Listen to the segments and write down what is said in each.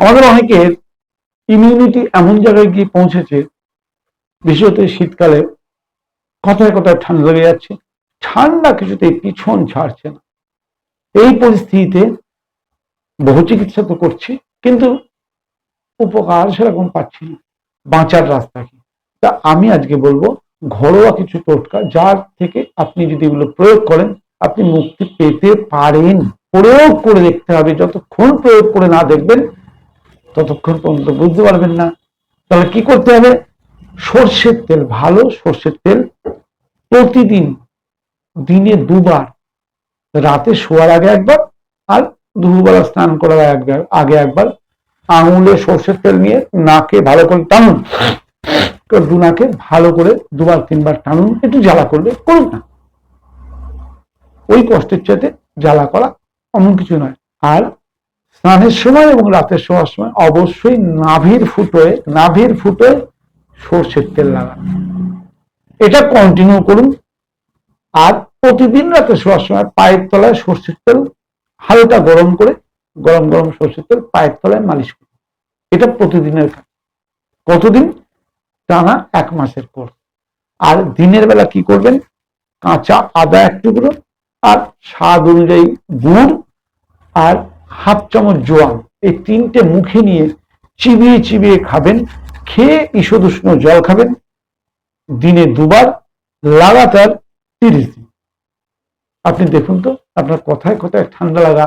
আমাদের অনেকের ইমিউনিটি এমন জায়গায় গিয়ে পৌঁছেছে, বিশেষত শীতকালে কথায় কথায় ঠান্ডা লেগে যাচ্ছে, ঠান্ডা কিছুতেই পিছন ছাড়ছে না। এই পরিস্থিতিতে বহু চিকিৎসা তো করছি, কিন্তু উপকার সেরকম পাচ্ছি না। বাঁচার রাস্তা কি? তা আমি আজকে বলবো ঘরোয়া কিছু টোটকা, যার থেকে আপনি যদি এগুলো প্রয়োগ করেন আপনি মুক্তি পেতে পারেন। প্রয়োগ করে দেখতে হবে, যতক্ষণ প্রয়োগ করে না দেখবেন ততক্ষণ পর্যন্ত বুঝতে পারবেন না। তাহলে কি করতে হবে? সর্ষের তেল, ভালো সর্ষের তেল প্রতিদিন দিনে দুবার, রাতে শোয়ার আগে একবার আর দুপুরবেলা স্নান করার আগে একবার আঙুলে সর্ষের তেল নিয়ে নাকে ভালো করে টানুন, দু নাকে ভালো করে দুবার তিনবার টানুন। একটু জ্বালা করবে করুন না, ওই কষ্টের চাইতে জ্বালা করা এমন কিছু নয়। আর স্নানের সময় এবং রাতের শোয়ার সময় অবশ্যই নাভির ফুটোয় সর্ষের তেল লাগান। এটা কন্টিনিউ করুন। আর প্রতিদিন রাতে শোয়ার সময় পায়ের তলায় সর্ষের তেল হালকা গরম করে, গরম গরম সর্ষের তেল পায়ের তলায় মালিশ করুন। এটা প্রতিদিনের কাজ। কতদিন? টানা 1 মাসের পর। আর দিনের বেলা কি করবেন? কাঁচা আদা 1 টুকরো আর স্বাদ অনুযায়ী গুড় আর হাফ চামচ জোয়ান, এই 3টে মুখে নিয়ে চিবিয়ে চিবিয়ে খাবেন। খেয়ে ঈষদুষ্ণ জল খাবেন দিনে 2বার, লাগাতার 30 দিন। আপনি দেখুন তো আপনার কথায় কথায় ঠান্ডা লাগা,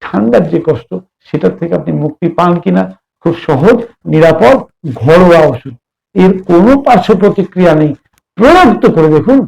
ঠান্ডার যে কষ্ট, সেটার থেকে আপনি মুক্তি পান কিনা। খুব সহজ, নিরাপদ, ঘরোয়া ওষুধ, এর কোনো পার্শ্ব প্রতিক্রিয়া নেই। প্রয়োগ তো করে দেখুন।